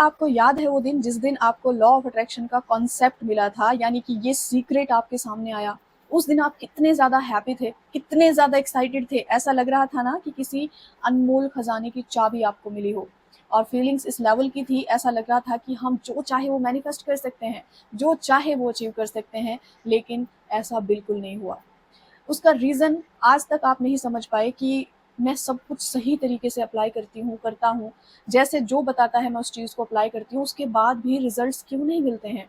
आपको याद है वो दिन जिस दिन आपको लॉ ऑफ अट्रैक्शन का कॉन्सेप्ट मिला था, यानी कि ये सीक्रेट आपके सामने आया। उस दिन आप कितने ज़्यादा हैप्पी थे, कितने ज़्यादा एक्साइटेड थे। ऐसा लग रहा था ना कि किसी अनमोल खजाने की चाबी आपको मिली हो। और फीलिंग्स इस लेवल की थी, ऐसा लग रहा था कि हम जो चाहे वो मैनिफेस्ट कर सकते हैं, जो चाहे वो अचीव कर सकते हैं। लेकिन ऐसा बिल्कुल नहीं हुआ। उसका रीज़न आज तक आप नहीं समझ पाए कि मैं सब कुछ सही तरीके से अप्लाई करता हूँ, जैसे जो बताता है मैं उस चीज़ को अप्लाई करती हूँ, उसके बाद भी रिज़ल्ट्स क्यों नहीं मिलते हैं?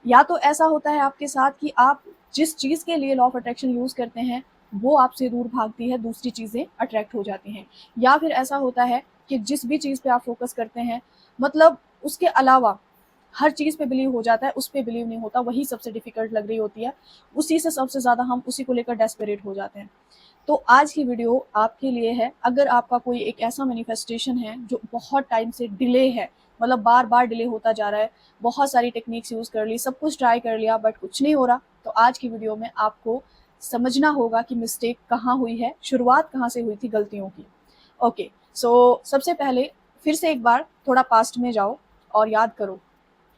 या तो ऐसा होता है आपके साथ कि आप जिस चीज़ के लिए लॉ ऑफ अट्रैक्शन यूज़ करते हैं, वो आपसे दूर भागती है, दूसरी चीज़ें अट्रैक्ट हो जाती हैं। या फिर ऐसा होता है कि जिस भी चीज़ पे आप फ़ोकस करते हैं, मतलब उसके अलावा हर चीज़ पे बिलीव हो जाता है, उस पे बिलीव नहीं होता, वही सबसे डिफ़िकल्ट लग रही होती है। उसी से सबसे ज़्यादा हम उसी को लेकर डेस्परेट हो जाते हैं। तो आज की वीडियो आपके लिए है। अगर आपका कोई एक ऐसा मैनिफेस्टेशन है जो बहुत टाइम से डिले है, मतलब बार-बार डिले होता जा रहा है, बहुत सारी टेक्निक्स यूज़ कर ली, सब कुछ ट्राई कर लिया बट कुछ नहीं हो रहा, तो आज की वीडियो में आपको समझना होगा कि मिस्टेक कहाँ हुई है, शुरुआत कहाँ से हुई थी गलतियों की। ओके, सो सबसे पहले फिर से एक बार थोड़ा पास्ट में जाओ और याद करो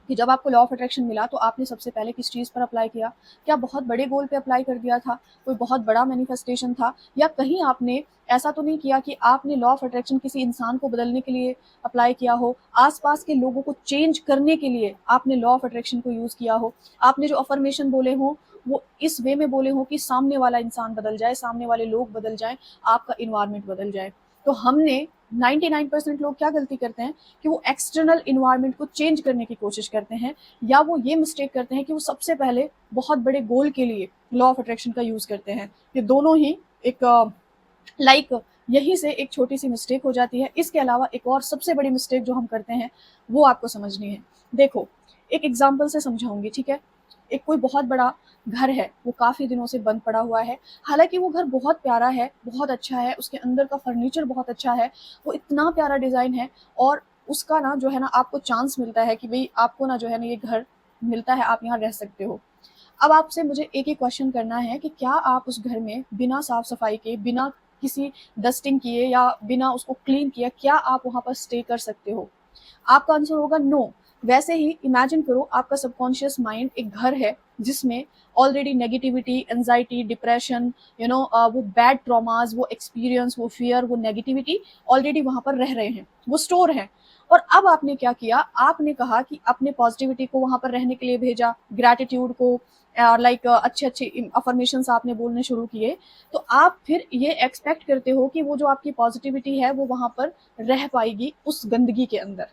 कि जब आपको लॉ ऑफ अट्रैक्शन मिला तो आपने सबसे पहले किस चीज़ पर अप्लाई किया? क्या बहुत बड़े गोल पे अप्लाई कर दिया था? कोई बहुत बड़ा मैनिफेस्टेशन था? या कहीं आपने ऐसा तो नहीं किया कि आपने लॉ ऑफ अट्रैक्शन किसी इंसान को बदलने के लिए अप्लाई किया हो, आस-पास के लोगों को चेंज करने के लिए आपने लॉ ऑफ अट्रैक्शन को यूज़ किया हो? आपने जो अफ़र्मेशन बोले हों, वो इस वे में बोले हों कि सामने वाला इंसान बदल जाए, सामने वाले लोग बदल जाएँ, आपका एनवायरनमेंट बदल जाए। तो हमने 99% लोग क्या गलती करते हैं कि वो एक्सटर्नल एनवायरनमेंट को चेंज करने की कोशिश करते हैं, या वो ये मिस्टेक करते हैं कि वो सबसे पहले बहुत बड़े गोल के लिए लॉ ऑफ अट्रैक्शन का यूज़ करते हैं। ये दोनों ही एक लाइक यहीं से एक छोटी-सी मिस्टेक हो जाती है। इसके अलावा एक और सबसे बड़ी मिस्टेक जो हम करते हैं, वो आपको समझनी है। देखो, एक एग्ज़ाम्पल से समझाऊँगी, ठीक है? एक कोई बहुत बड़ा घर है, वो काफ़ी दिनों से बंद पड़ा हुआ है। हालाँकि वो घर बहुत प्यारा है, बहुत अच्छा है, उसके अंदर का फर्नीचर बहुत अच्छा है, वो इतना प्यारा डिज़ाइन है, और उसका ना जो है ना आपको चांस मिलता है कि भई आपको ना जो है ना ये घर मिलता है, आप यहाँ रह सकते हो। अब आपसे मुझे एक ही क्वेश्चन करना है कि क्या आप उस घर में बिना साफ-सफाई के, बिना किसी डस्टिंग किए या बिना उसको क्लीन किए, क्या आप वहाँ पर स्टे कर सकते हो? आपका आंसर होगा नो। वैसे ही इमेजिन करो आपका सबकॉन्शियस माइंड एक घर है जिसमें ऑलरेडी नेगेटिविटी, एंजाइटी, डिप्रेशन, वो बैड ट्रॉमास, वो एक्सपीरियंस, वो फियर, वो नेगेटिविटी ऑलरेडी वहाँ पर रह रहे हैं, वो स्टोर हैं। और अब आपने क्या किया, आपने कहा कि अपने पॉजिटिविटी को वहाँ पर रहने के लिए भेजा, ग्रैटिट्यूड को, लाइक अच्छे-अच्छे अफर्मेशंस आपने बोलने शुरू किए। तो आप फिर ये एक्सपेक्ट करते हो कि वो जो आपकी पॉजिटिविटी है वो वहाँ पर रह पाएगी उस गंदगी के अंदर।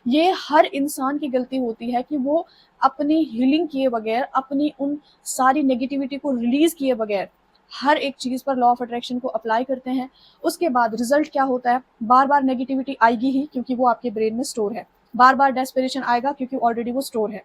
ये हर इंसान की गलती होती है कि वो अपनी हीलिंग किए बगैर, अपनी उन सारी नेगेटिविटी को रिलीज़ किए बगैर हर एक चीज़ पर लॉ ऑफ अट्रैक्शन को अप्लाई करते हैं। उसके बाद रिज़ल्ट क्या होता है? बार-बार नेगेटिविटी आएगी ही, क्योंकि वो आपके ब्रेन में स्टोर है। बार-बार डेस्परेशन आएगा क्योंकि ऑलरेडी वो स्टोर है।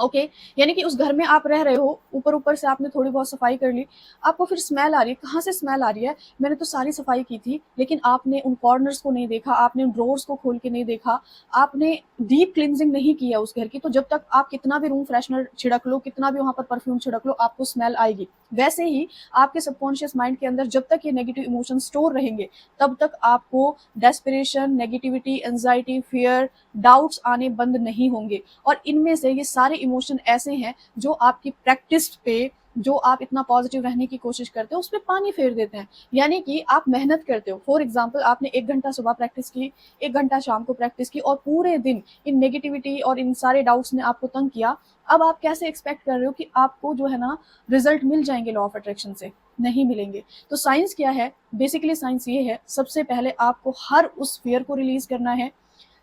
ओके, यानी कि उस घर में आप रह रहे हो, ऊपर-ऊपर से आपने थोड़ी बहुत सफाई कर ली, आपको फिर स्मेल आ रही है, कहाँ से स्मेल आ रही है? मैंने तो सारी सफाई की थी, लेकिन आपने उन कॉर्नर्स को नहीं देखा, आपने उन ड्रॉवर्स को खोल के नहीं देखा, आपने डीप क्लींजिंग नहीं किया उस घर की, तो जब तक आप कितना भी रूम फ्रेशनर छिड़क लो, कितना भी वहाँ पर परफ्यूम छिड़क लो, आपको स्मेल आएगी। वैसे ही आपके सबकॉन्शियस माइंड के अंदर जब तक ये नेगेटिव इमोशंस स्टोर रहेंगे, तब तक आपको desperation, negativity, anxiety, fear, doubts आने बंद नहीं होंगे। और इनमें से ये सारे इमोशन ऐसे हैं जो आपकी प्रैक्टिस पे, जो आप इतना पॉजिटिव रहने की कोशिश करते हो, उस पे पानी फेर देते हैं। यानी कि आप मेहनत करते हो, फॉर एग्जाम्पल आपने 1 घंटा सुबह प्रैक्टिस की, 1 घंटा शाम को प्रैक्टिस की, और पूरे दिन इन नेगेटिविटी और इन सारे डाउट्स ने आपको तंग किया। अब आप कैसे एक्सपेक्ट कर रहे हो कि आपको जो है ना रिजल्ट मिल जाएंगे लॉ ऑफ अट्रैक्शन से? नहीं मिलेंगे। तो साइंस क्या है? बेसिकली साइंस ये है, सबसे पहले आपको हर उस फियर को रिलीज करना है।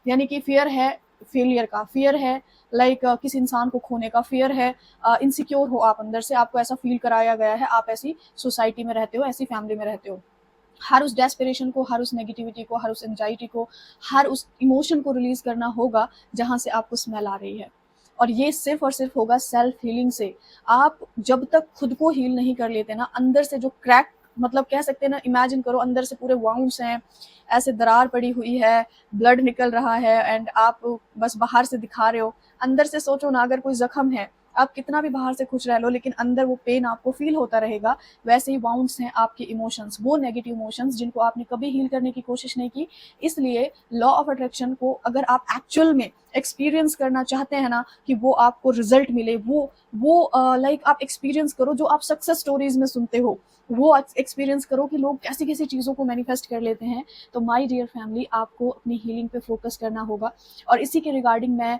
यानी कि फियर है फेलियर का, फियर है लाइक किसी इंसान को खोने का, फियर है इनसिक्योर हो आप अंदर से, आपको ऐसा फील कराया गया है, आप ऐसी सोसाइटी में रहते हो, ऐसी फैमिली में रहते हो। हर उस डेस्परेशन को, हर उस नेगेटिविटी को, हर उस एंजाइटी को, हर उस इमोशन को रिलीज करना होगा जहां से आपको स्मेल आ रही है। और ये सिर्फ और सिर्फ होगा सेल्फ हीलिंग से। आप जब तक खुद को हील नहीं कर लेते ना, अंदर से जो क्रैक, मतलब कह सकते हैं ना, इमेजिन करो अंदर से पूरे वाउंड्स हैं, ऐसे दरार पड़ी हुई है, ब्लड निकल रहा है, एंड आप बस बाहर से दिखा रहे हो। अंदर से सोचो ना, अगर कोई जख्म है, आप कितना भी बाहर से खुश रह लो, लेकिन अंदर वो पेन आपको फील होता रहेगा। वैसे ही वाउंड्स हैं आपके इमोशंस, वो नेगेटिव इमोशंस जिनको आपने कभी हील करने की कोशिश नहीं की। इसलिए लॉ ऑफ अट्रैक्शन को अगर आप एक्चुअल में एक्सपीरियंस करना चाहते हैं ना, कि वो आपको रिजल्ट मिले, वो लाइक आप एक्सपीरियंस करो जो आप सक्सेस स्टोरीज में सुनते हो, वो एक्सपीरियंस करो कि लोग कैसी कैसी चीज़ों को मैनिफेस्ट कर लेते हैं। तो माय डियर फैमिली, आपको अपनी हीलिंग पे फोकस करना होगा। और इसी के रिगार्डिंग मैं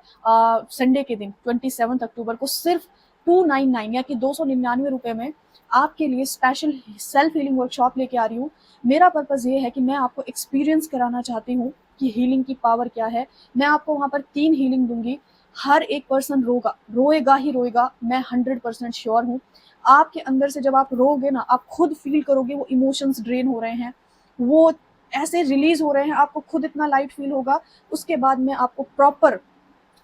संडे के दिन 27 अक्टूबर को सिर्फ 299 या कि 299 रुपये में आपके लिए स्पेशल सेल्फ हीलिंग वर्कशॉप लेके आ रही हूँ। मेरा पर्पज़ ये है कि मैं आपको एक्सपीरियंस कराना चाहती हूँ कि हीलिंग की पावर क्या है। मैं आपको वहाँ पर 3 हीलिंग दूंगी। हर एक पर्सन रोएगा ही रोएगा, मैं 100% श्योर हूँ। आपके अंदर से जब आप रोगे ना, आप खुद फील करोगे वो इमोशंस ड्रेन हो रहे हैं, वो ऐसे रिलीज हो रहे हैं, आपको खुद इतना लाइट फील होगा। उसके बाद मैं आपको प्रॉपर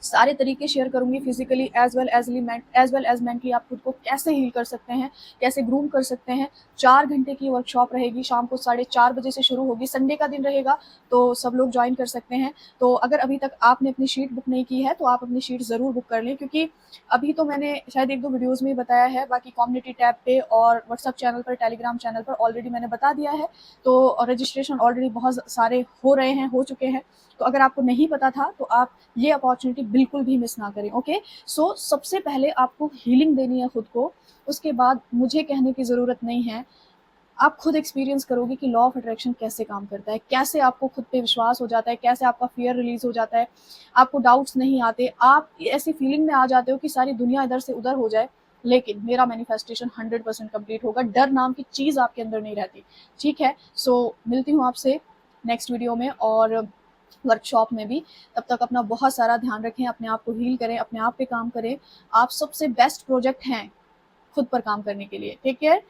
सारे तरीके शेयर करूंगी, physically as well as mentally आप खुद को कैसे हील कर सकते हैं, कैसे ग्रूम कर सकते हैं। 4 घंटे की वर्कशॉप रहेगी, शाम को 4:30 बजे से शुरू होगी, संडे का दिन रहेगा, तो सब लोग ज्वाइन कर सकते हैं। तो अगर अभी तक आपने अपनी शीट बुक नहीं की है तो आप अपनी शीट ज़रूर बुक कर लें, क्योंकि अभी तो मैंने शायद 1-2 वीडियोज़ में ही बताया है, बाकी कम्युनिटी टैब पे और व्हाट्सअप चैनल पर, टेलीग्राम चैनल पर ऑलरेडी मैंने बता दिया है। तो रजिस्ट्रेशन ऑलरेडी बहुत सारे हो रहे हैं, हो चुके हैं। तो अगर आपको नहीं पता था तो आप ये अपॉर्चुनिटी बिल्कुल भी मिस ना करें। ओके, सो सबसे पहले आपको हीलिंग देनी है खुद को, उसके बाद मुझे कहने की ज़रूरत नहीं है, आप खुद एक्सपीरियंस करोगे कि लॉ ऑफ अट्रैक्शन कैसे काम करता है, कैसे आपको खुद पे विश्वास हो जाता है, कैसे आपका फियर रिलीज हो जाता है, आपको डाउट्स नहीं आते, आप ऐसी फीलिंग में आ जाते हो कि सारी दुनिया इधर से उधर हो जाए, लेकिन मेरा मैनिफेस्टेशन 100% कंप्लीट होगा, डर नाम की चीज़ आपके अंदर नहीं रहती। ठीक है, सो मिलती हूँ आपसे नेक्स्ट वीडियो में और वर्कशॉप में भी। तब तक अपना बहुत सारा ध्यान रखें, अपने आप को हील करें, अपने आप पे काम करें। आप सबसे बेस्ट प्रोजेक्ट हैं खुद पर काम करने के लिए। Take care.